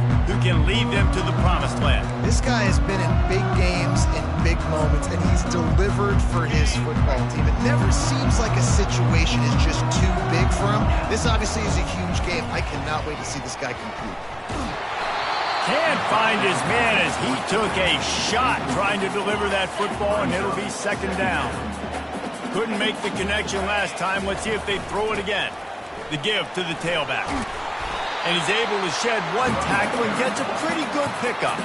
guy who can lead them to the promised land. This guy has been in big games, in big moments, and he's delivered for his football team. It never seems like a situation is just too big for him. This obviously is a huge game. I cannot wait to see this guy compete. Can't find his man as he took a shot trying to deliver that football, and it'll be second down. Couldn't make the connection last time. Let's see if they throw it again. The give to the tailback. And he's able to shed one tackle and gets a pretty good pickup.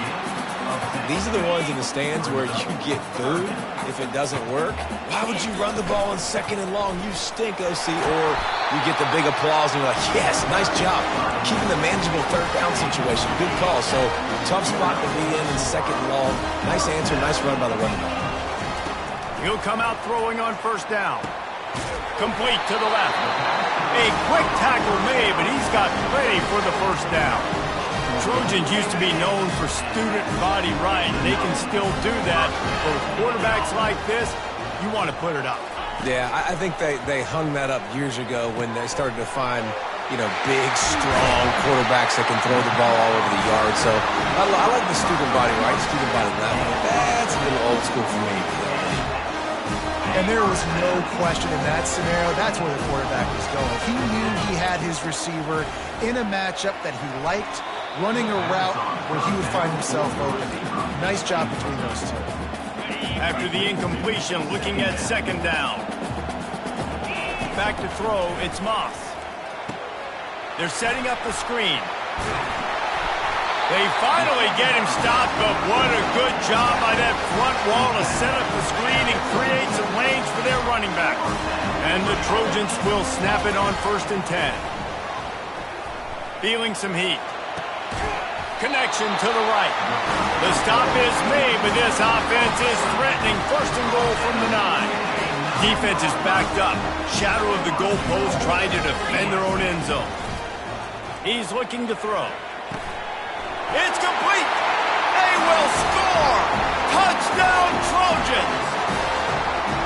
These are the ones in the stands where you get booed if it doesn't work. Why would you run the ball on second and long? You stink, OC. Or you get the big applause and you're like, yes, nice job. Keeping the manageable third down situation. Good call. So, tough spot to be in second and long. Nice answer, nice run by the running back. He'll come out throwing on first down. Complete to the left. A quick tackle made, but he's got plenty for the first down. Trojans used to be known for student body right, and they can still do that. But with quarterbacks like this, you want to put it up. Yeah, I think they hung that up years ago when they started to find, big, strong quarterbacks that can throw the ball all over the yard. So I like the student body right, student body left. That's a little old school for me. And there was no question in that scenario. That's where the quarterback was going. He knew he had his receiver in a matchup that he liked, running a route where he would find himself open. Nice job between those two. After the incompletion, looking at second down. Back to throw, it's Moss. They're setting up the screen. They finally get him stopped, but what a good job by that front wall to set up the screen and create some lanes for their running back. And the Trojans will snap it on 1st and 10. Feeling some heat. Connection to the right. The stop is made, but this offense is threatening 1st and goal from the 9. Defense is backed up. Shadow of the goalpost trying to defend their own end zone. He's looking to throw. It's complete. They will score. Touchdown, Trojans.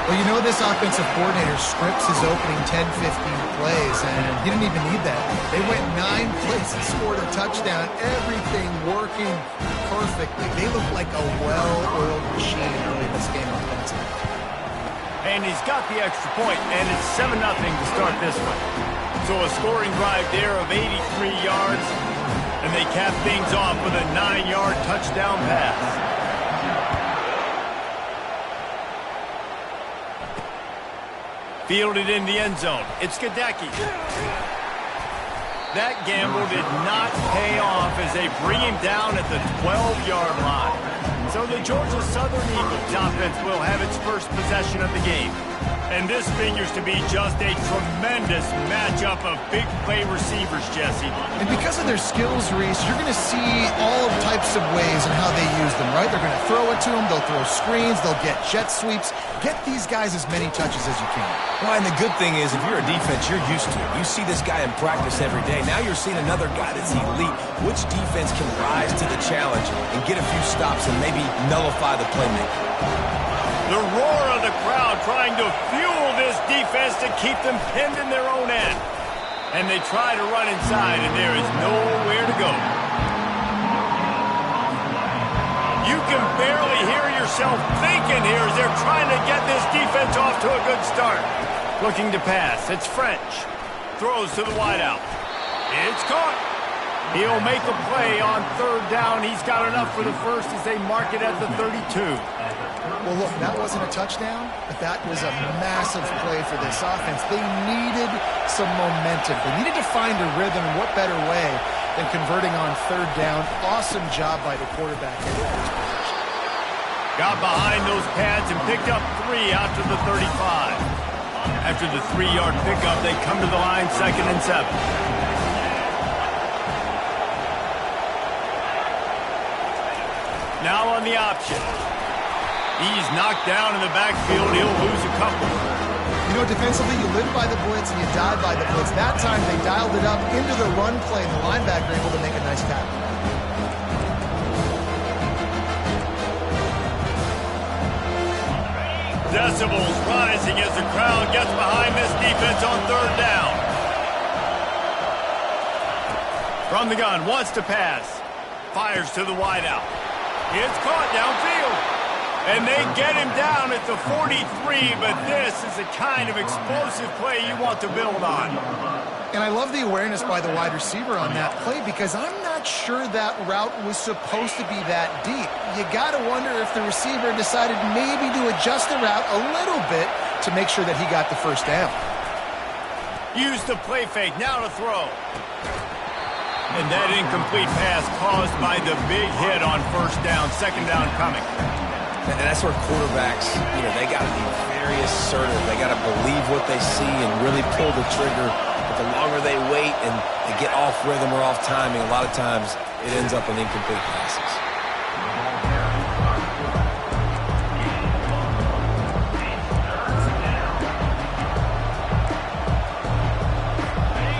Well, this offensive coordinator scripts his opening 10, 15 plays, and he didn't even need that. They went 9 plays and scored a touchdown. Everything working perfectly. They look like a well-oiled machine early in this game offensively. And he's got the extra point, and it's 7-0 to start this one. So a scoring drive there of 83 yards. And they cap things off with a 9-yard touchdown pass. Fielded in the end zone. It's Gadecki. That gamble did not pay off as they bring him down at the 12-yard line. So the Georgia Southern Eagles offense will have its first possession of the game. And this figures to be just a tremendous matchup of big play receivers, Jesse. And because of their skills, Reese, you're going to see all types of ways in how they use them, right? They're going to throw it to them, they'll throw screens, they'll get jet sweeps. Get these guys as many touches as you can. Well, and the good thing is, if you're a defense, you're used to it. You see this guy in practice every day. Now you're seeing another guy that's elite. Which defense can rise to the challenge and get a few stops and maybe nullify the playmaker? The roar of the crowd trying to fuel this defense to keep them pinned in their own end. And they try to run inside, and there is nowhere to go. You can barely hear yourself thinking here as they're trying to get this defense off to a good start. Looking to pass. It's French. Throws to the wideout. It's caught. He'll make a play on 3rd down. He's got enough for the first as they mark it at the 32. Well, look, that wasn't a touchdown, but that was a massive play for this offense. They needed some momentum. They needed to find a rhythm, and what better way than converting on 3rd down. Awesome job by the quarterback. Got behind those pads and picked up 3 out to the 35. After the 3-yard pickup, they come to the line 2nd and 7. Now on the option. He's knocked down in the backfield. He'll lose a couple. Defensively, you live by the blitz and you die by the blitz. That time, they dialed it up into the run play, and the linebacker able to make a nice tackle. Decibels rising as the crowd gets behind this defense on 3rd down. From the gun, wants to pass. Fires to the wideout. It's caught downfield. And they get him down at the 43, but this is the kind of explosive play you want to build on. And I love the awareness by the wide receiver on that play because I'm not sure that route was supposed to be that deep. You got to wonder if the receiver decided maybe to adjust the route a little bit to make sure that he got the first down. Use the play fake, now to throw. And that incomplete pass caused by the big hit on first down, second down coming. And that's where quarterbacks, they got to be very assertive. They got to believe what they see and really pull the trigger. But the longer they wait and they get off rhythm or off timing, a lot of times it ends up in incomplete passes.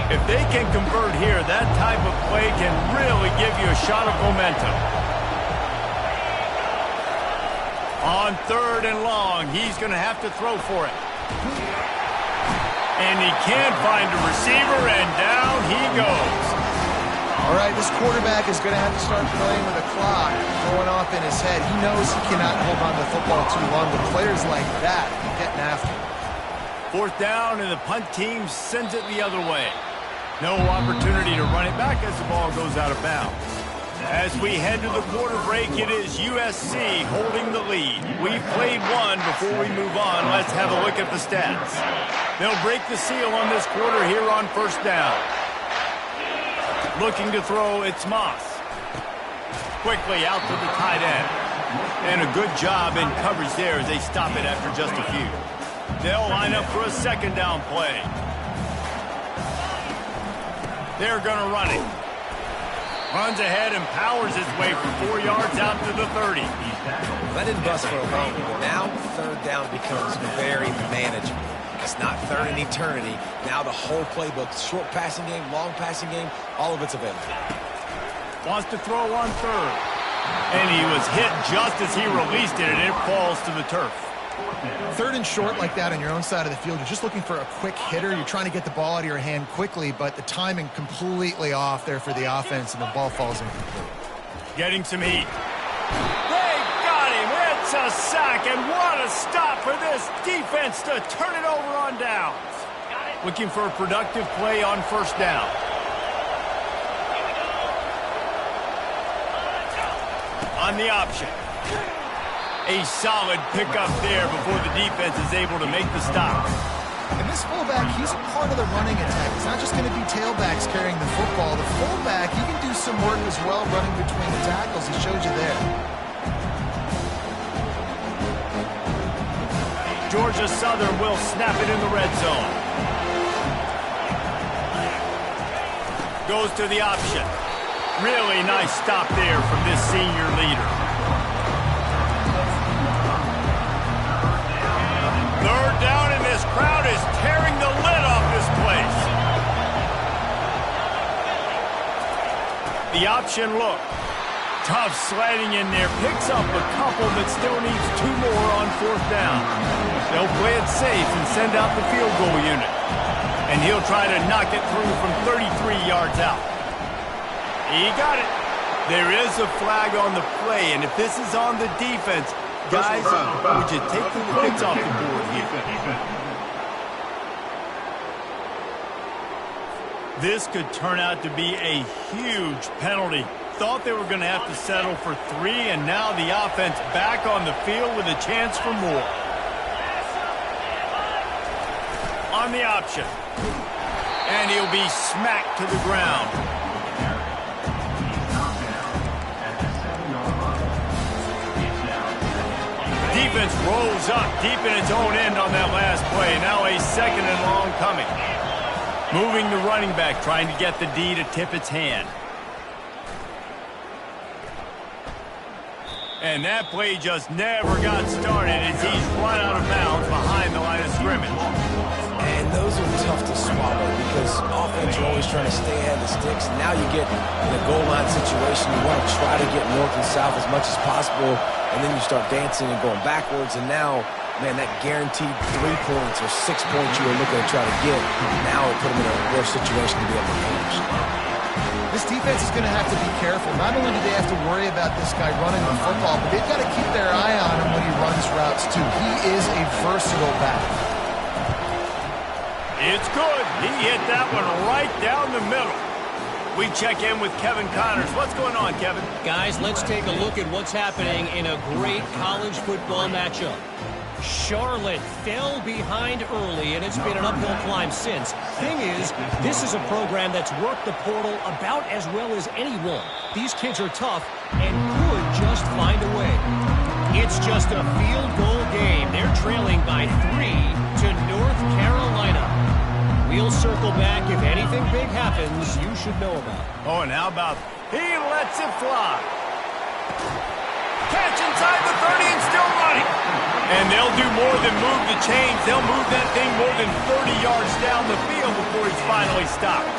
If they can convert here, that type of play can really give you a shot of momentum. On 3rd and long, he's going to have to throw for it. And he can't find a receiver, and down he goes. All right, this quarterback is going to have to start playing with a clock going off in his head. He knows he cannot hold on to the football too long, but players like that are getting after him. 4th down, and the punt team sends it the other way. No opportunity to run it back as the ball goes out of bounds. As we head to the quarter break, it is USC holding the lead. We've played one. Before we move on, let's have a look at the stats. They'll break the seal on this quarter here on 1st down. Looking to throw, it's Moss. Quickly out to the tight end. And a good job in coverage there as they stop it after just a few. They'll line up for a 2nd down play. They're going to run it. Runs ahead and powers his way for 4 yards out to the 30. That didn't bust for a moment, but now 3rd down becomes very manageable. It's not 3rd in eternity. Now the whole playbook, short passing game, long passing game, all of it's available. Wants to throw on 3rd. And he was hit just as he released it, and it falls to the turf. 3rd and short like that on your own side of the field, you're just looking for a quick hitter. You're trying to get the ball out of your hand quickly, but the timing completely off there for the offense, and the ball falls incomplete. Getting some heat. They got him. It's a sack, and what a stop for this defense to turn it over on downs. Looking for a productive play on 1st down. On the option. A solid pickup there before the defense is able to make the stop. And this fullback, he's a part of the running attack. It's not just going to be tailbacks carrying the football. The fullback, he can do some work as well running between the tackles. He showed you there. Georgia Southern will snap it in the red zone. Goes to the option. Really nice stop there from this senior leader. 3rd down, and this crowd is tearing the lid off this place. The option look. Tough sliding in there. Picks up a couple, but still needs 2 more on 4th down. They'll play it safe and send out the field goal unit. And he'll try to knock it through from 33 yards out. He got it. There is a flag on the play, and if this is on the defense, guys, would you take the points off the board here? This could turn out to be a huge penalty. Thought they were going to have to settle for 3, and now the offense back on the field with a chance for more. On the option. And he'll be smacked to the ground. Defense rolls up deep in its own end on that last play. Now a 2nd and long coming. Moving the running back, trying to get the D to tip its hand. And that play just never got started as he's run out of bounds behind the line of scrimmage. And those are tough to swallow because offense, you're always trying to stay ahead of the sticks. Now you get in a goal line situation. You want to try to get north and south as much as possible, and then you start dancing and going backwards. And now, man, that guaranteed 3 points or 6 points you were looking to try to get, now it put them in a worse situation to be able to finish. This defense is going to have to be careful. Not only do they have to worry about this guy running the football, but they've got to keep their eye on him when he runs routes, too. He is a versatile back. It's good. He hit that one right down the middle. We check in with Kevin Connors. What's going on, Kevin? Guys, let's take a look at what's happening in a great college football matchup. Charlotte fell behind early, and it's been an uphill climb since. Thing is, this is a program that's worked the portal about as well as anyone. These kids are tough and could just find a way. It's just a field goal game. They're trailing by 3 to North Carolina. We'll circle back if anything big happens you should know about. Oh, and how about he lets it fly. Catch inside the 30 and still running. And they'll do more than move the chains. They'll move that thing more than 30 yards down the field before he's finally stopped.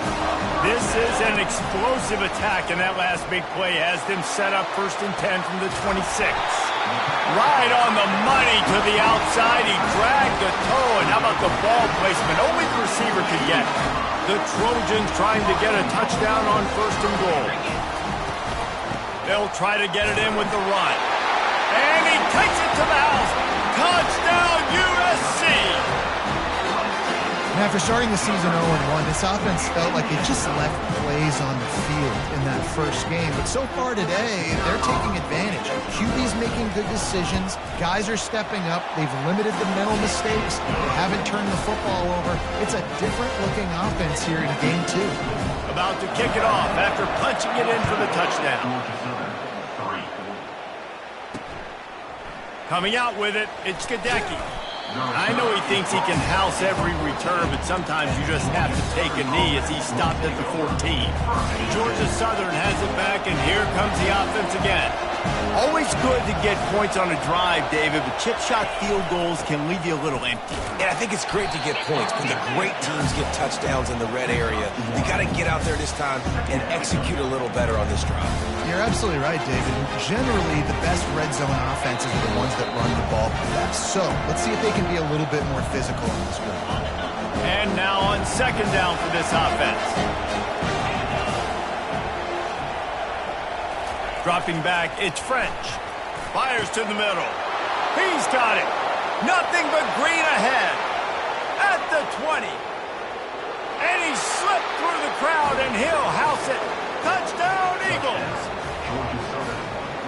This is an explosive attack, and that last big play has them set up 1st and 10 from the 26. Right on the money to the outside. He dragged the toe, and how about the ball placement? Only the receiver could get. The Trojans trying to get a touchdown on 1st and goal. They'll try to get it in with the run. And he takes it to the house. Touchdown, USC! And after starting the season 0-1, this offense felt like it just left plays on the field in that first game. But so far today, they're taking advantage. QB's making good decisions. Guys are stepping up. They've limited the mental mistakes. They haven't turned the football over. It's a different-looking offense here in Game 2. About to kick it off after punching it in for the touchdown. Coming out with it, it's Gadecki. I know he thinks he can house every return, but sometimes you just have to take a knee as he stopped at the 14. Georgia Southern has it back, and here comes the offense again. Always good to get points on a drive, David, but chip shot field goals can leave you a little empty. And I think it's great to get points. When the great teams get touchdowns in the red area, you got to get out there this time and execute a little better on this drive. You're absolutely right, David. Generally, the best red zone offenses are the ones that run the ball the best. So let's see if they can be a little bit more physical on this drive. And now on 2nd down for this offense. Dropping back, it's French. Fires to the middle. He's got it. Nothing but green ahead. At the 20. And he slipped through the crowd, and he'll house it. Touchdown, Eagles.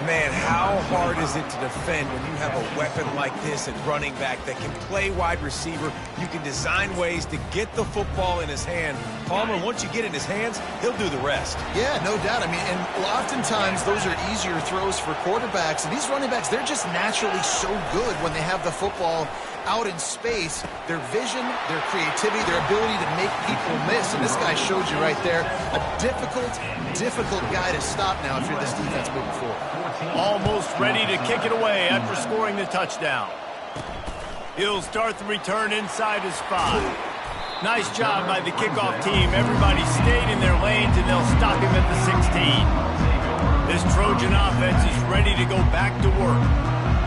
Man, how hard is it to defend when you have a weapon like this at running back that can play wide receiver? You can design ways to get the football in his hand. Palmer, once you get it in his hands, he'll do the rest. Yeah, no doubt. I mean, and oftentimes those are easier throws for quarterbacks. And these running backs, they're just naturally so good when they have the football out in space. Their vision, their creativity, their ability to make people miss. And this guy showed you right there, a difficult guy to stop now if you're this defense moving forward. Almost ready to kick it away after scoring the touchdown. He'll start the return inside his 5. Nice job by the kickoff team. Everybody stayed in their lanes, and they'll stop him at the 16. This Trojan offense is ready to go back to work.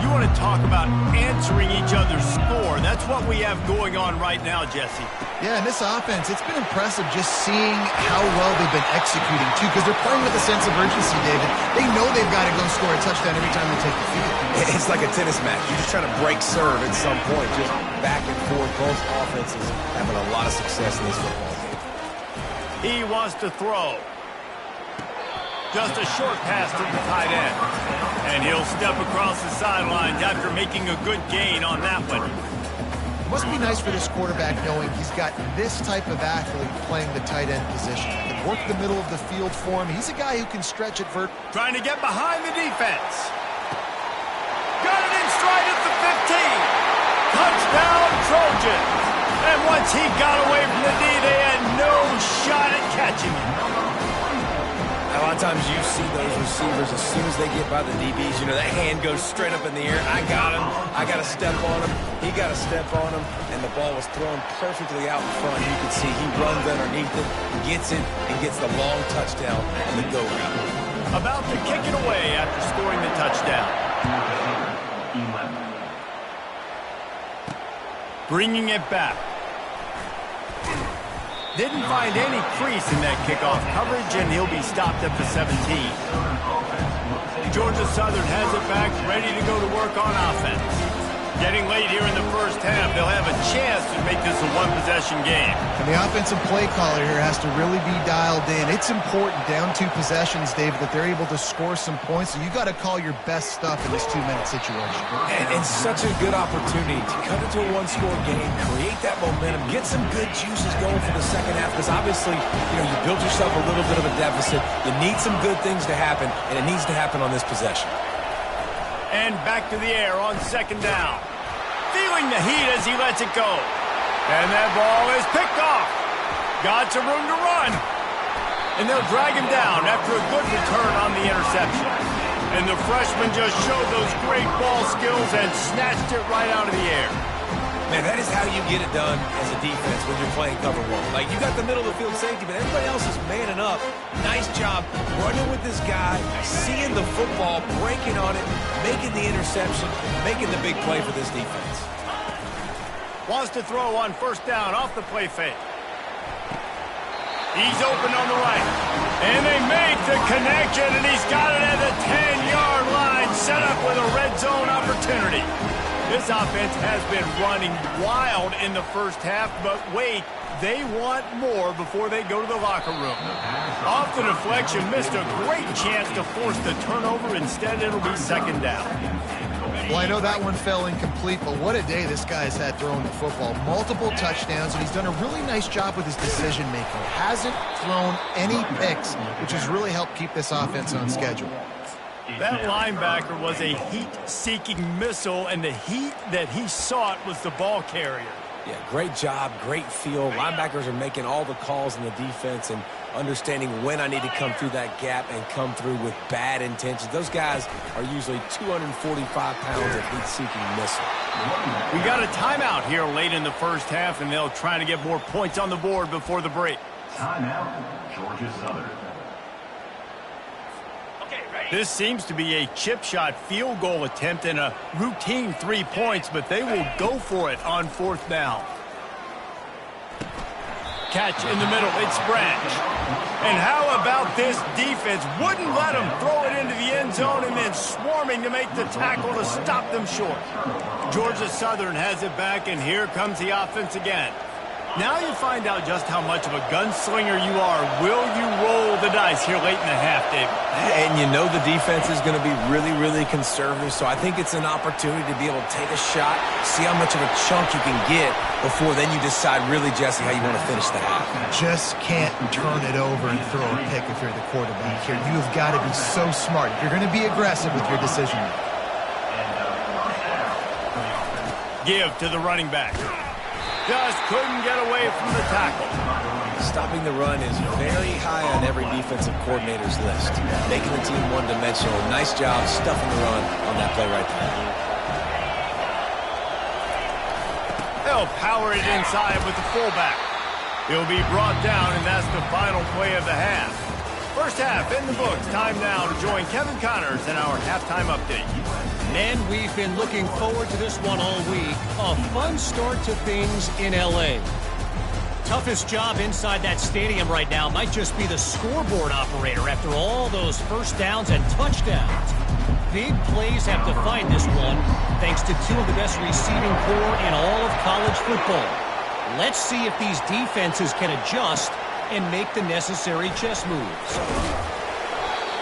You want to talk about answering each other's score. That's what we have going on right now, Jesse. Yeah, and this offense, it's been impressive just seeing how well they've been executing, too, because they're playing with a sense of urgency, David. They know they've got to go score a touchdown every time they take the field. It's like a tennis match. You're just trying to break serve at some point, just back and forth. Both offenses having a lot of success in this football game. He wants to throw. Just a short pass to the tight end. And he'll step across the sidelines after making a good gain on that one. It must be nice for this quarterback knowing he's got this type of athlete playing the tight end position. He can work the middle of the field for him. He's a guy who can stretch it vert. Trying to get behind the defense. Got it in stride at the 15. Touchdown, Trojans. And once he got away from the D, they had no shot at catching him. A lot of times you see those receivers, as soon as they get by the DBs, you know, that hand goes straight up in the air. I got him. I got to step on him. He got to step on him. And the ball was thrown perfectly out in front. You can see he runs underneath it, gets it, and gets the long touchdown on the go route. About to kick it away after scoring the touchdown. Bringing it back. Didn't find any crease in that kickoff coverage, and he'll be stopped at the 17. Georgia Southern has it back, ready to go to work on offense. Getting late here in the first half, they'll have a chance to make this a one-possession game. And the offensive play caller here has to really be dialed in. It's important down 2 possessions, David, that they're able to score some points. So you got to call your best stuff in this 2-minute situation. And such a good opportunity to cut into a one-score game, create that momentum, get some good juices going for the second half. Because obviously, you built yourself a little bit of a deficit. You need some good things to happen, and it needs to happen on this possession. And back to the air on second down. Feeling the heat as he lets it go. And that ball is picked off. Got some room to run. And they'll drag him down after a good return on the interception. And the freshman just showed those great ball skills and snatched it right out of the air. Man, that is how you get it done as a defense when you're playing cover one. Like, you got the middle of the field safety, but everybody else is manning up. Nice job running with this guy, seeing the football, breaking on it, making the interception, making the big play for this defense. Wants to throw on first down off the play fake. He's open on the right. And they make the connection, and he's got it at the 10-yard line, set up with a red zone opportunity. This offense has been running wild in the first half, but wait, they want more before they go to the locker room. Off the deflection, missed a great chance to force the turnover. Instead, it'll be second down. Well, I know that one fell incomplete, but what a day this guy has had throwing the football. Multiple touchdowns, and he's done a really nice job with his decision-making. Hasn't thrown any picks, which has really helped keep this offense on schedule. That linebacker was a heat-seeking missile, and the heat that he sought was the ball carrier. Yeah, great job, great feel. Linebackers are making all the calls in the defense and understanding when I need to come through that gap and come through with bad intentions. Those guys are usually 245 pounds of heat-seeking missile. We got a timeout here late in the first half, and they'll try to get more points on the board before the break. Timeout, Georgia Southern. This seems to be a chip shot field goal attempt and a routine 3 points, but they will go for it on fourth down. Catch in the middle, it's Branch. And how about this defense? Wouldn't let him throw it into the end zone and then swarming to make the tackle to stop them short. Georgia Southern has it back, and here comes the offense again. Now you find out just how much of a gunslinger you are. Will you roll the dice here late in the half, David? And you know the defense is going to be really, really conservative, so I think it's an opportunity to be able to take a shot, see how much of a chunk you can get before then you decide really, Jesse, how you want to finish the half. Just can't turn it over and throw a pick if you're the quarterback here. You've got to be so smart. You're going to be aggressive with your decision. Give to the running back. Just couldn't get away from the tackle. Stopping the run is very high on every defensive coordinator's list. Making the team one-dimensional. Nice job stuffing the run on that play right there. They'll power it inside with the fullback. He'll be brought down, and that's the final play of the half. First half in the books. Time now to join Kevin Connors in our halftime update. And we've been looking forward to this one all week. A fun start to things in L.A. Toughest job inside that stadium right now might just be the scoreboard operator after all those first downs and touchdowns. Big plays have defined this one, thanks to two of the best receiving corps in all of college football. Let's see if these defenses can adjust and make the necessary chess moves.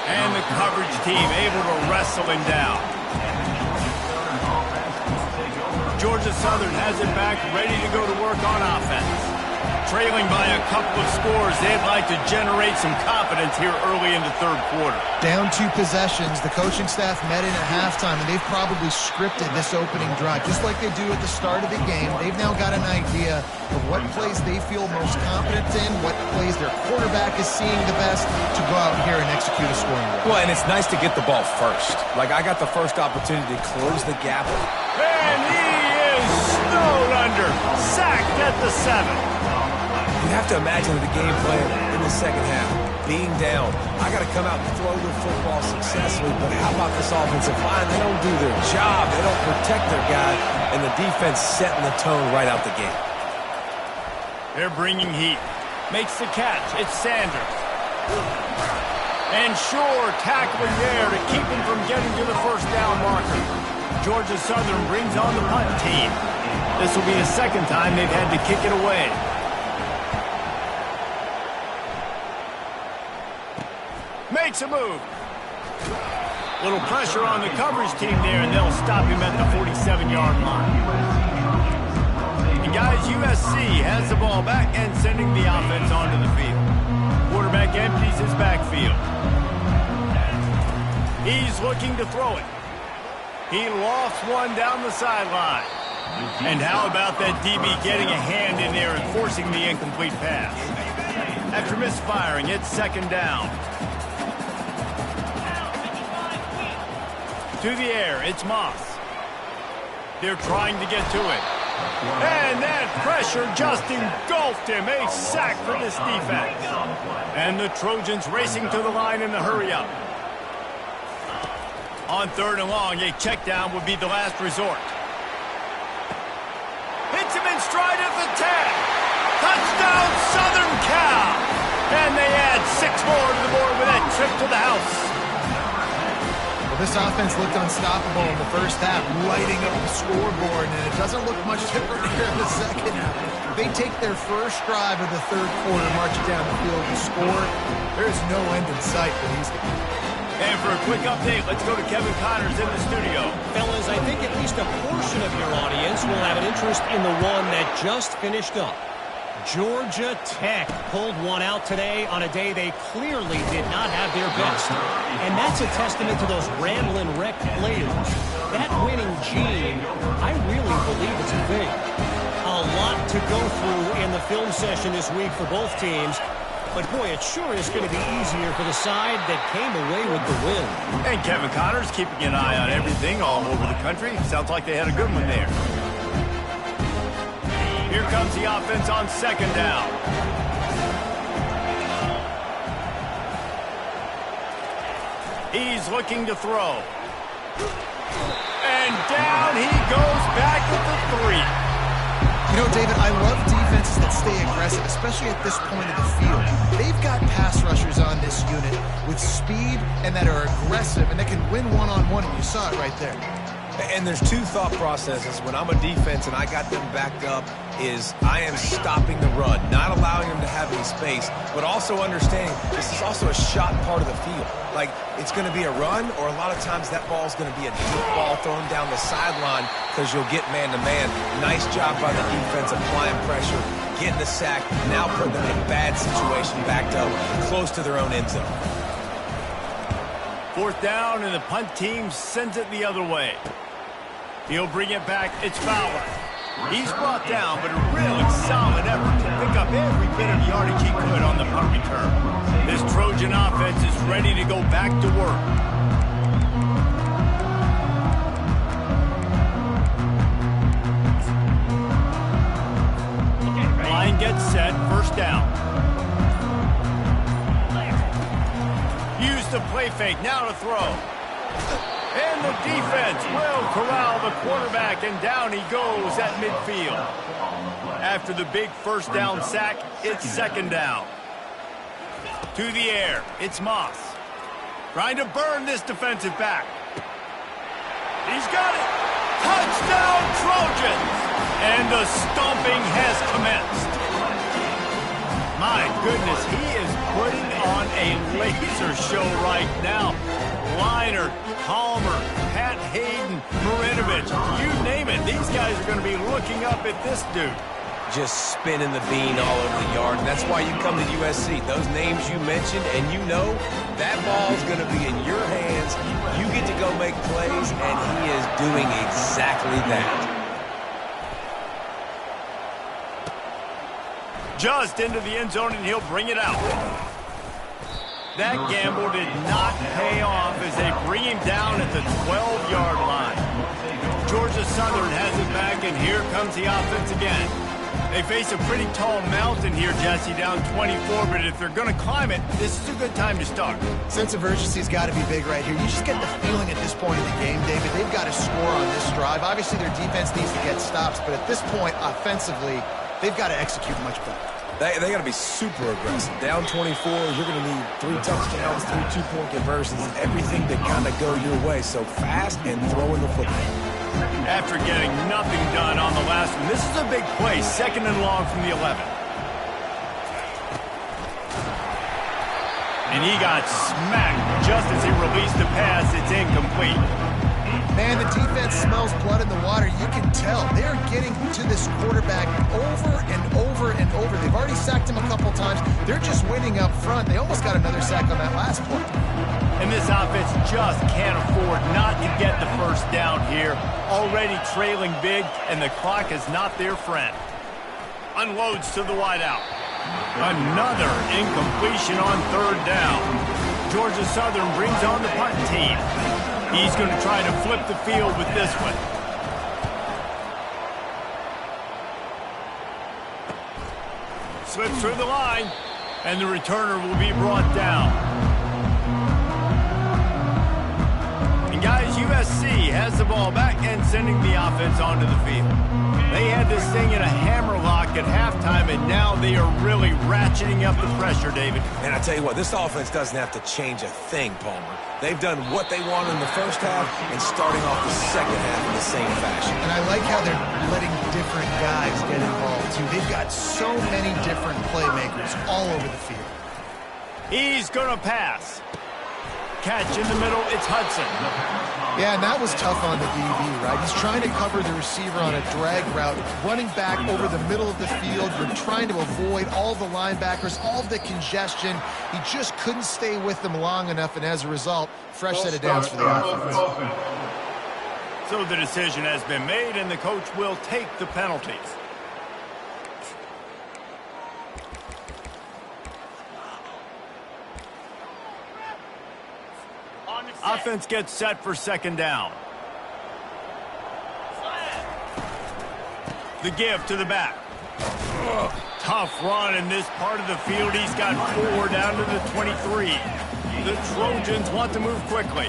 And the coverage team able to wrestle him down. Georgia Southern has it back, ready to go to work on offense. Trailing by a couple of scores, they'd like to generate some confidence here early in the third quarter. Down 2 possessions, the coaching staff met in at halftime, and they've probably scripted this opening drive, just like they do at the start of the game. They've now got an idea of what plays they feel most confident in, what plays their quarterback is seeing the best to go out here and execute a scoring drive. Well, and it's nice to get the ball first. Like, I got the first opportunity to close the gap. And he is snowed under, sacked at the 7. You have to imagine the game plan in the second half. Being down, I got to come out and throw the football successfully, but how about this offensive line? They don't do their job. They don't protect their guy, and the defense setting the tone right out the gate. They're bringing heat. Makes the catch. It's Sanders. And sure, tackling there to keep him from getting to the first down marker. Georgia Southern brings on the punt team. This will be the second time they've had to kick it away. Makes a move. Little pressure on the coverage team there, and they'll stop him at the 47-yard line. And guys, USC has the ball back and sending the offense onto the field. Quarterback empties his backfield. He's looking to throw it. He lofts one down the sideline. And how about that DB getting a hand in there and forcing the incomplete pass? After misfiring, it's second down. To the air, it's Moss. They're trying to get to it. And that pressure just engulfed him. A sack for this defense. And the Trojans racing to the line in the hurry-up. On third and long, a check down would be the last resort. Hits him in stride at the 10. Touchdown, Southern Cal. And they add 6 more to the board with that trip to the house. Well, this offense looked unstoppable in the first half, lighting up the scoreboard, and it doesn't look much different here in the second half. They take their first drive of the third quarter, march it down the field to score. There's no end in sight for these guys. And for a quick update, let's go to Kevin Connors in the studio. Fellas, I think at least a portion of your audience will have an interest in the one that just finished up. Georgia Tech pulled one out today on a day they clearly did not have their best. And that's a testament to those rambling wreck players. That winning gene, I really believe it's a thing. A lot to go through in the film session this week for both teams. But, boy, it sure is going to be easier for the side that came away with the win. And Kevin Connors keeping an eye on everything all over the country. Sounds like they had a good one there. Here comes the offense on second down. He's looking to throw. And down he goes back at the 3. You know, David, I love defenses that stay aggressive, especially at this point of the field. They've got pass rushers on this unit with speed and that are aggressive and that can win one-on-one, and you saw it right there. And there's two thought processes. When I'm a defense and I got them backed up, is I am stopping the run, not allowing them to have any space, but also understanding this is also a shot part of the field. Like, it's going to be a run, or a lot of times that ball is going to be a deep ball thrown down the sideline because you'll get man-to-man. Nice job by the defense applying pressure, getting the sack, now putting them in a bad situation, backed up close to their own end zone. Fourth down, and the punt team sends it the other way. He'll bring it back. It's Fowler. He's brought down, but a really solid effort to pick up every bit of yardage he could on the punt return. This Trojan offense is ready to go back to work. Line gets set. First down. Use the play fake. Now to throw. And the defense will corral the quarterback, and down he goes at midfield. After the big first down sack, it's second down. To the air, it's Moss. Trying to burn this defensive back. He's got it. Touchdown, Trojans! And the stomping has commenced. My goodness, he is putting on a laser show right now. Liner, Palmer, Pat Hayden, Marinovich, you name it. These guys are going to be looking up at this dude. Just spinning the bean all over the yard. And that's why you come to USC. Those names you mentioned, and you know that ball's going to be in your hands. You get to go make plays, and he is doing exactly that. Just into the end zone, and he'll bring it out. That gamble did not pay off as they bring him down at the 12-yard line. Georgia Southern has it back, and here comes the offense again. They face a pretty tall mountain here, Jesse, down 24, but if they're going to climb it, this is a good time to start. Sense of urgency's got to be big right here. You just get the feeling at this point in the game, David, they've got to score on this drive. Obviously, their defense needs to get stops, but at this point, offensively, they've got to execute much better. They got to be super aggressive. Down 24, you're going to need 3 touchdowns, 3 two-point conversions, everything to kind of go your way. So fast and throwing the football. After getting nothing done on the last one, this is a big play, 2nd and long from the 11. And he got smacked just as he released the pass. It's incomplete. Man, the defense smells blood in the water. You can tell. They are getting to this quarterback over and over and over. They've already sacked him a couple times. They're just winning up front. They almost got another sack on that last play. And this offense just can't afford not to get the first down here. Already trailing big, and the clock is not their friend. Unloads to the wideout. Another incompletion on 3rd down. Georgia Southern brings on the punt team. He's going to try to flip the field with this one. Slips through the line, and the returner will be brought down. And guys, USC has the ball back and sending the offense onto the field. They had this thing in a hammerlock at halftime, and now they are really ratcheting up the pressure, David. And I tell you what, this offense doesn't have to change a thing, Palmer. They've done what they wanted in the first half and starting off the second half in the same fashion. And I like how they're letting different guys get involved, too. They've got so many different playmakers all over the field. He's going to pass. Catch in the middle, it's Hudson. Yeah, and that was tough on the DB, right? He's trying to cover the receiver on a drag route, running back over the middle of the field. You're trying to avoid all the linebackers, all the congestion. He just couldn't stay with them long enough, and as a result, fresh set of downs for the offense. So the decision has been made, and the coach will take the penalties. Offense gets set for 2nd down. The give to the back. Tough run in this part of the field. He's got 4 down to the 23. The Trojans want to move quickly.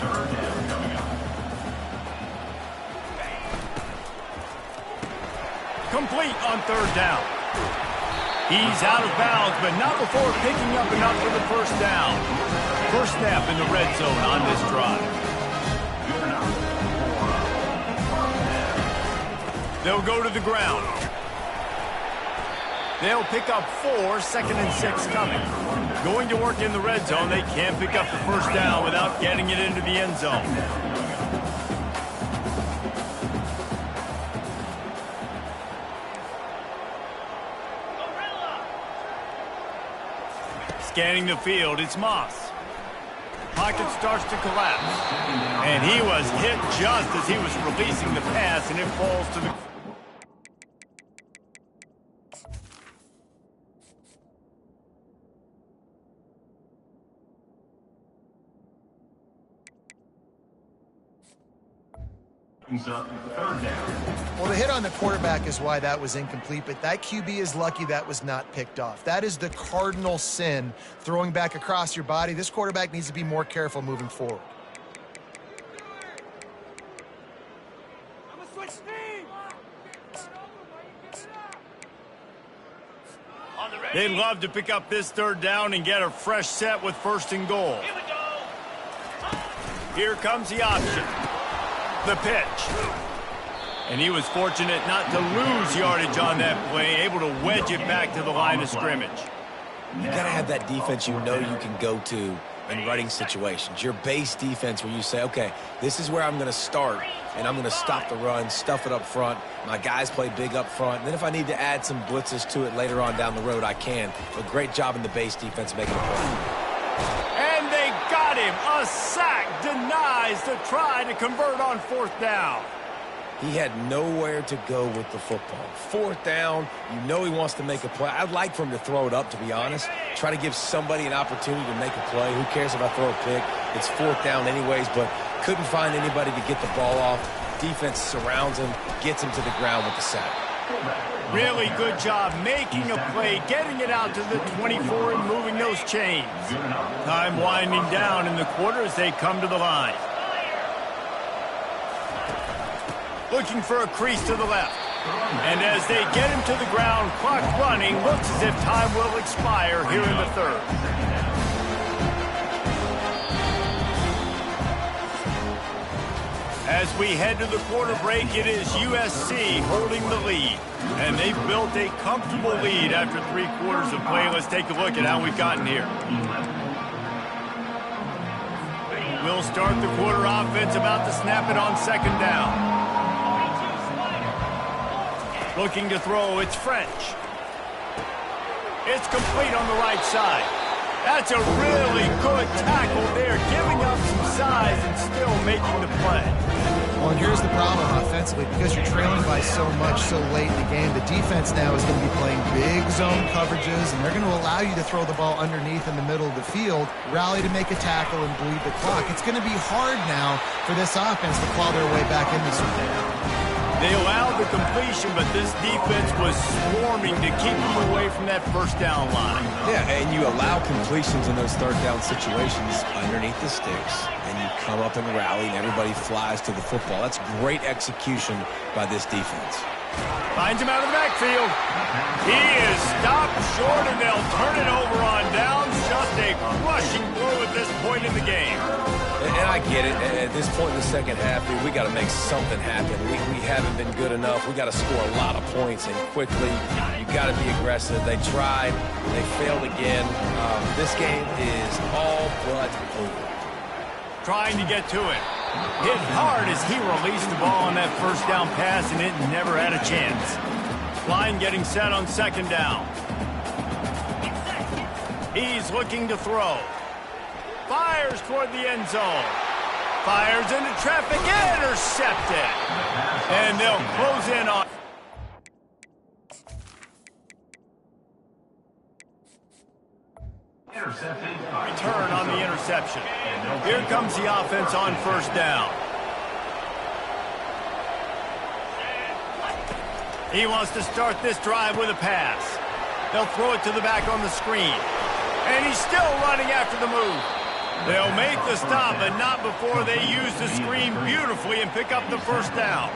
Complete on 3rd down. He's out of bounds, but not before picking up enough for the first down. First snap in the red zone on this drive. They'll go to the ground. They'll pick up 4, 2nd and 6 coming. Going to work in the red zone, they can't pick up the first down without getting it into the end zone. Scanning the field, it's Moss. Pocket starts to collapse. And he was hit just as he was releasing the pass, and it falls to the... Well, the hit on the quarterback is why that was incomplete, but that QB is lucky that was not picked off. That is the cardinal sin, throwing back across your body. This quarterback needs to be more careful moving forward. They'd love to pick up this 3rd down and get a fresh set with 1st and goal. Here comes the option. The pitch. And he was fortunate not to lose yardage on that play, able to wedge it back to the line of scrimmage. You got to have that defense you know you can go to in running situations. Your base defense where you say, okay, this is where I'm going to start, and I'm going to stop the run, stuff it up front. My guys play big up front. And then if I need to add some blitzes to it later on down the road, I can. But great job in the base defense making a play. And they got him. A sack denies the try to convert on 4th down. He had nowhere to go with the football. 4th down, you know he wants to make a play. I'd like for him to throw it up, to be honest. Try to give somebody an opportunity to make a play. Who cares if I throw a pick? It's 4th down anyways, but couldn't find anybody to get the ball off. Defense surrounds him, gets him to the ground with the sack. Really good job making a play, getting it out to the 24 and moving those chains. Time winding down in the quarter as they come to the line. Looking for a crease to the left. And as they get him to the ground, clock running, looks as if time will expire here in the third. As we head to the quarter break, it is USC holding the lead. And they've built a comfortable lead after 3 quarters of play. Let's take a look at how we've gotten here. We'll start the quarter offense about to snap it on second down. Looking to throw, it's French. It's complete on the right side. That's a really good tackle there, giving up some size and still making the play. Well, here's the problem offensively. Because you're trailing by so much so late in the game, the defense now is going to be playing big zone coverages, and they're going to allow you to throw the ball underneath in the middle of the field, rally to make a tackle, and bleed the clock. It's going to be hard now for this offense to claw their way back in this one. They allowed the completion, but this defense was swarming to keep them away from that first down line. Yeah, and you allow completions in those third down situations underneath the sticks, and you come up and rally, and everybody flies to the football. That's great execution by this defense. Finds him out of the backfield. He is stopped short, and they'll turn it over on downs. Just a crushing blow at this point in the game. And I get it. At this point in the second half, dude, we got to make something happen. We haven't been good enough. We got to score a lot of points, and quickly. You got to be aggressive. They tried. They failed again. This game is all but over. Trying to get to it. Hit hard as he released the ball on that first down pass, and it never had a chance. Line getting set on second down. He's looking to throw. Fires toward the end zone. Fires into traffic. Intercepted. And they'll close in on. Return on the interception. Here comes the offense on first down. He wants to start this drive with a pass. They'll throw it to the back on the screen. And he's still running after the move. They'll make the stop, but not before they use the screen beautifully and pick up the first down.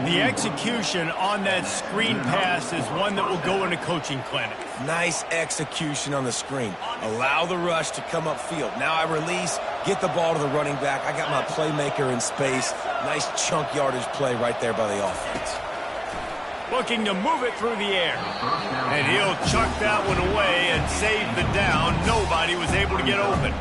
The execution on that screen pass is one that will go in a coaching clinic. Nice execution on the screen. Allow the rush to come upfield. Now I release, get the ball to the running back. I got my playmaker in space. Nice chunk yardage play right there by the offense. Looking to move it through the air. And he'll chuck that one away and save the down. Nobody was able to get open.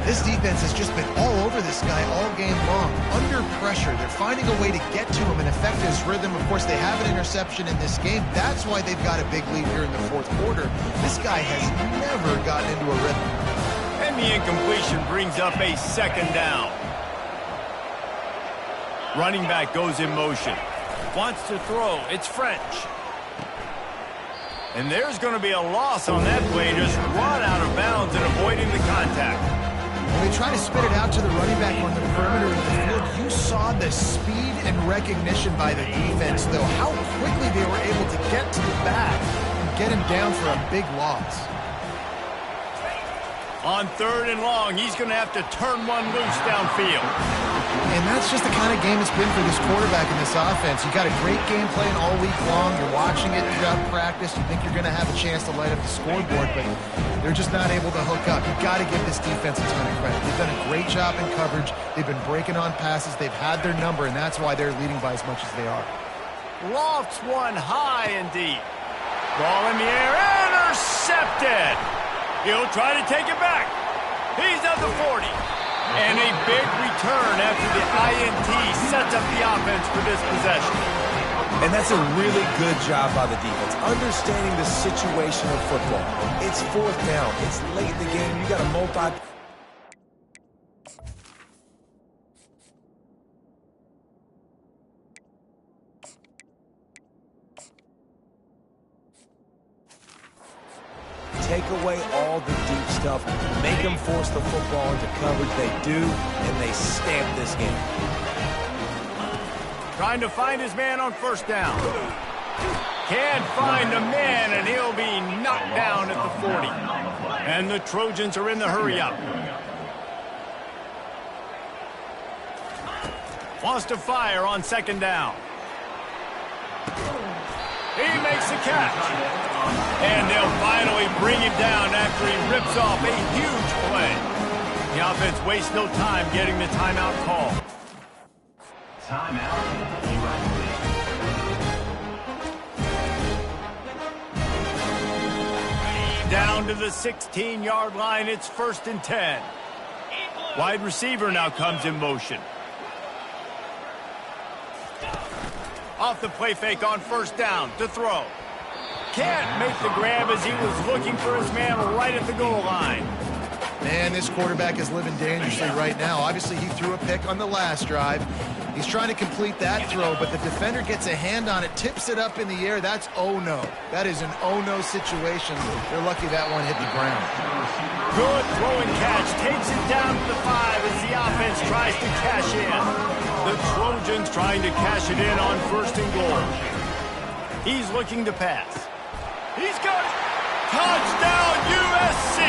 This defense has just been all over this guy all game long. Under pressure, they're finding a way to get to him and affect his rhythm. Of course, they have an interception in this game. That's why they've got a big lead here in the fourth quarter. This guy has never gotten into a rhythm. And the incompletion brings up a second down. Running back goes in motion. Wants to throw. It's French. And there's going to be a loss on that play. Just run out of bounds and avoiding the contact. When they try to spit it out to the running back on the perimeter of the field, you saw the speed and recognition by the defense, though, how quickly they were able to get to the back and get him down for a big loss. On third and long, he's going to have to turn one loose downfield. And that's just the kind of game it's been for this quarterback in this offense. You got a great game plan all week long. You're watching it throughout practice. You think you're going to have a chance to light up the scoreboard, but they're just not able to hook up. You've got to give this defense a ton of credit. They've done a great job in coverage. They've been breaking on passes. They've had their number, and that's why they're leading by as much as they are. Lofts one high and deep. Ball in the air. Intercepted. He'll try to take it back. He's at the 40. And a big return after the INT sets up the offense for this possession. And that's a really good job by the defense, understanding the situation of football. It's fourth down. It's late in the game. You got a multi... Take away all the deep stuff, make them force the football into coverage. They do, and they stamp this game. Trying to find his man on first down. Can't find a man, and he'll be knocked down at the 40. And the Trojans are in the hurry-up. Wants to fire on second down. makes the catch. And they'll finally bring him down after he rips off a huge play. The offense wastes no time getting the timeout call. Timeout. Down to the 16-yard line, it's 1st and 10. Wide receiver now comes in motion. Off the play fake on 1st down to throw. Can't make the grab as he was looking for his man right at the goal line. Man, this quarterback is living dangerously right now. Obviously, he threw a pick on the last drive. He's trying to complete that throw, but the defender gets a hand on it, tips it up in the air. That's oh-no. That is an oh-no situation. They're lucky that one hit the ground. Good throw and catch. Takes it down to the 5 as the offense tries to cash in. The Trojans trying to cash it in on 1st and goal. He's looking to pass. He's got it. Touchdown, USC!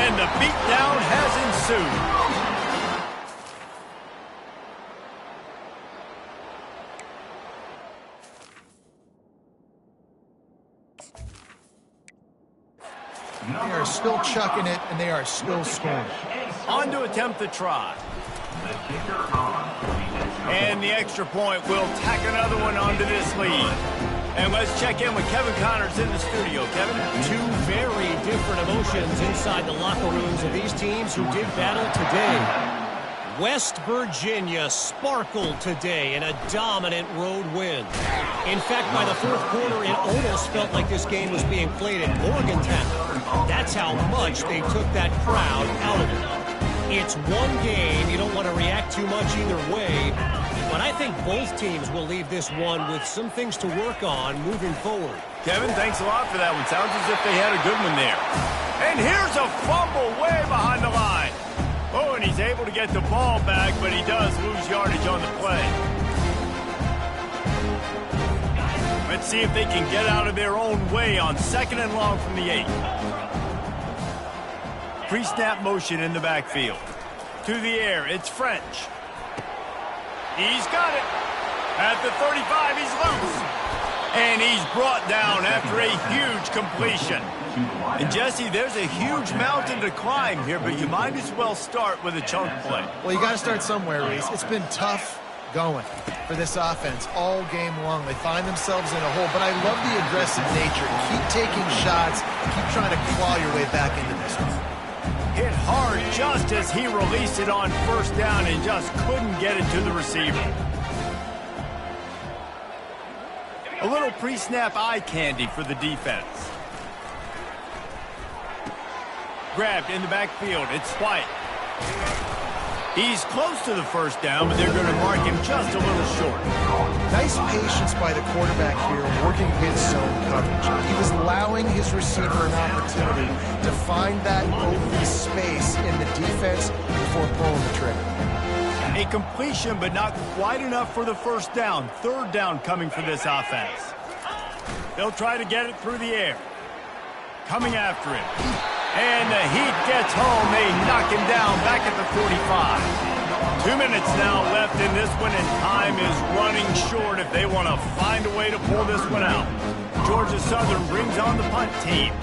And the beatdown has ensued. They are still chucking it, and they are still scoring. On to attempt the try. And the extra point will tack another one onto this lead. And let's check in with Kevin Connors in the studio. Kevin? Two very different emotions inside the locker rooms of these teams who did battle today. West Virginia sparkled today in a dominant road win. In fact, by the 4th quarter, it almost felt like this game was being played in Morgantown. That's how much they took that crowd out of it. It's one game. You don't want to react too much either way. But I think both teams will leave this one with some things to work on moving forward. Kevin, thanks a lot for that one. Sounds as if they had a good one there. And here's a fumble way behind the line. Oh, and he's able to get the ball back, but he does lose yardage on the play. Let's see if they can get out of their own way on 2nd and long from the 8. Pre-snap motion in the backfield. To the air, it's French. He's got it. At the 35, he's loose. And he's brought down after a huge completion. And, Jesse, there's a huge mountain to climb here, but you might as well start with a chunk play. Well, you got to start somewhere, Reese. It's been tough going for this offense all game long. They find themselves in a hole, but I love the aggressive nature. Keep taking shots. Keep trying to claw your way back into this one. Hit hard just as he released it on 1st down and just couldn't get it to the receiver. A little pre-snap eye candy for the defense. Grabbed in the backfield. It's White. He's close to the 1st down, but they're going to mark him just a little short. Nice patience by the quarterback here, working his zone coverage. He was allowing his receiver an opportunity to find that open space in the defense before pulling the trigger. A completion, but not quite enough for the 1st down. 3rd down coming for this offense. They'll try to get it through the air. Coming after him. And the heat gets home. They knock him down back at the 45. 2 minutes now left in this one, and time is running short if they want to find a way to pull this one out. Georgia Southern brings on the punt team.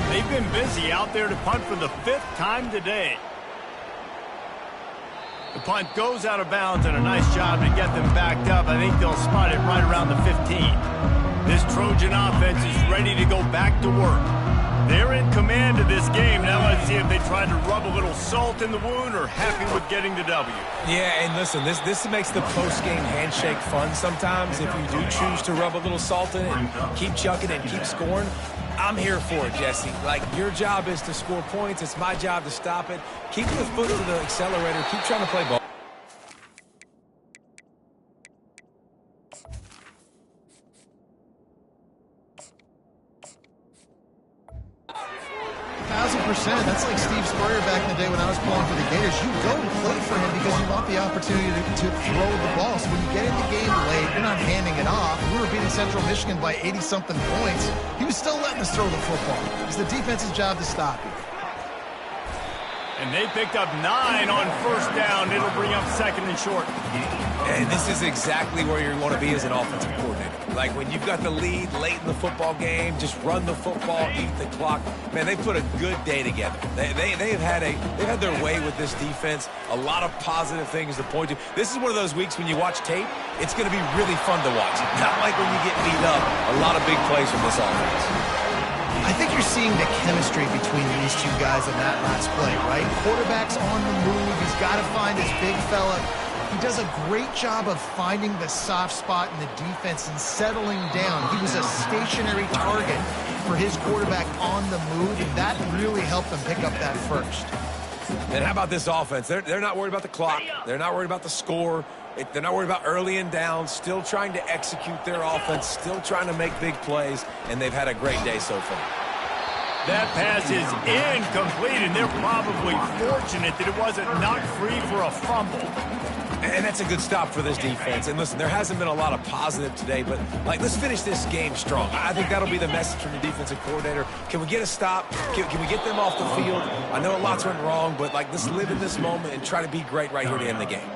They've been busy out there to punt for the 5th time today. The punt goes out of bounds, and a nice job to get them backed up. I think they'll spot it right around the 15. This Trojan offense is ready to go back to work. They're in command of this game. Now let's see if they try to rub a little salt in the wound or happy with getting the W. Yeah, and listen, this makes the post-game handshake fun sometimes. If you do choose to rub a little salt in it, keep chucking it and keep scoring, I'm here for it, Jesse. Like, your job is to score points. It's my job to stop it. Keep your foot to the accelerator. Keep trying to play ball. 1,000%. That's like Steve Spurrier back in the day when I was pulling for the Gators. You go and play for him because you want the opportunity to throw the ball. So when you get in the game late, you're not handing it off. We were beating Central Michigan by 80-something points. He was still letting us throw the football. It's the defense's job to stop you. And they picked up 9 on first down. It'll bring up second and short. And this is exactly where you want to be as an offensive coordinator. Like when you've got the lead late in the football game, just run the football, eat the clock. Man, they put a good day together. They've had their way with this defense. A lot of positive things to point to. This is one of those weeks when you watch tape, it's going to be really fun to watch. Not like when you get beat up. A lot of big plays from this offense. I think you're seeing the chemistry between these two guys in that last play, right? Quarterback's on the move. He's got to find his big fella. He does a great job of finding the soft spot in the defense and settling down. He was a stationary target for his quarterback on the move, and that really helped them pick up that first. And how about this offense? They're not worried about the clock. They're not worried about the score. They're not worried about early and down, still trying to execute their offense, still trying to make big plays, and they've had a great day so far. That pass is incomplete, and they're probably fortunate that it wasn't knocked free for a fumble. And that's a good stop for this defense. And listen, there hasn't been a lot of positive today, but, let's finish this game strong. I think that'll be the message from the defensive coordinator. Can we get a stop? Can we get them off the field? I know a lot's went wrong, but, let's live in this moment and try to be great right here to end the game.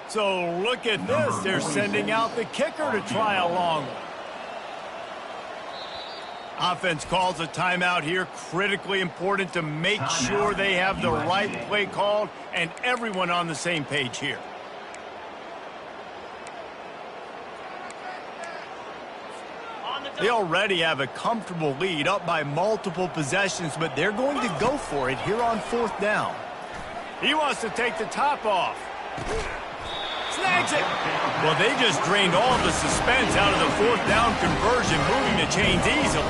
So look at this. They're sending out the kicker to try a long one. Offense calls a timeout here. Critically important to make sure they have the right play called and everyone on the same page here. They already have a comfortable lead, up by multiple possessions, but they're going to go for it here on fourth down. He wants to take the top off. Snags it. Well, they just drained all the suspense out of the fourth down conversion, moving the chains easily.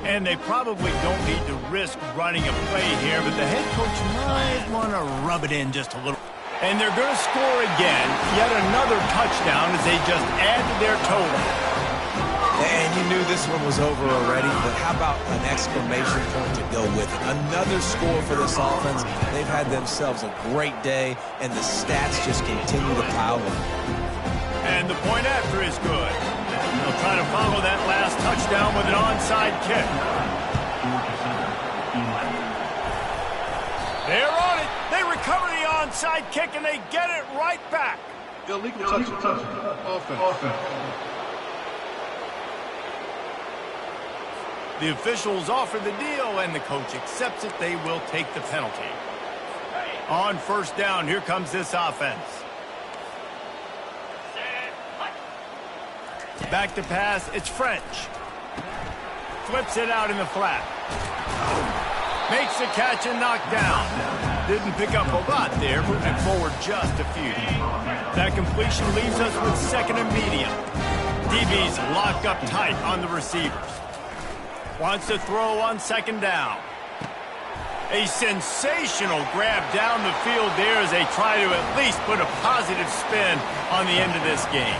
And they probably don't need to risk running a play here, but the head coach might want to rub it in just a little. And they're going to score again, yet another touchdown as they just add to their total. And you knew this one was over already, but how about an exclamation point to go with it? Another score for this offense. They've had themselves a great day, and the stats just continue to pile up. And the point after is good. They'll try to follow that last touchdown with an onside kick. They're on it. They recover the onside kick, and they get it right back. Illegal touch. Offense. The officials offer the deal, and the coach accepts it. They will take the penalty. On first down, here comes this offense. Back to pass, it's French. Flips it out in the flat. Makes the catch and knocked down. Didn't pick up a lot there, moving forward just a few. That completion leaves us with second and medium. DB's locked up tight on the receivers. Wants to throw on second down. A sensational grab down the field there as they try to at least put a positive spin on the end of this game.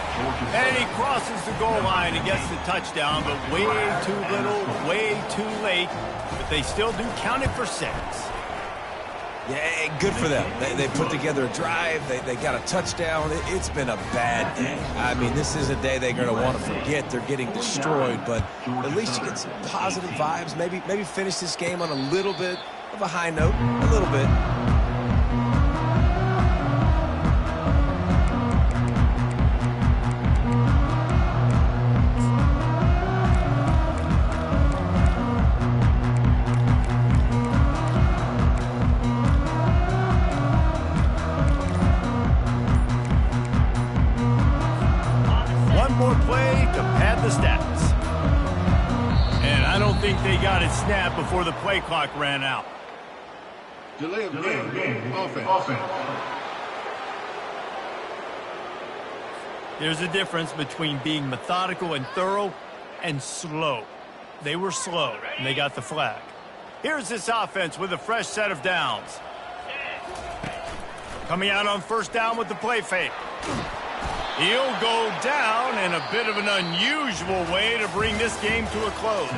And he crosses the goal line and gets the touchdown, but way too little, way too late. But they still do count it for 6. Yeah, good for them. They put together a drive. They got a touchdown. It's been a bad day. I mean, this is a day they're going to want to forget. They're getting destroyed, but at least you get some positive vibes. Maybe finish this game on a little bit of a high note, a little bit. They got it snapped before the play clock ran out. Delay of game. Offense. There's a difference between being methodical and thorough and slow. They were slow, and they got the flag. Here's this offense with a fresh set of downs. Coming out on first down with the play fake. He'll go down in a bit of an unusual way to bring this game to a close.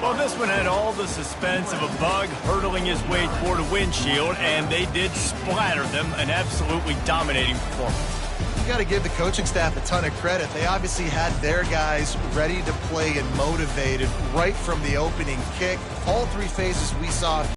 Well, this one had all the suspense of a bug hurtling his way toward a windshield, and they did splatter them, an absolutely dominating performance. got to give the coaching staff a ton of credit. They obviously had their guys ready to play and motivated right from the opening kick. All three phases we saw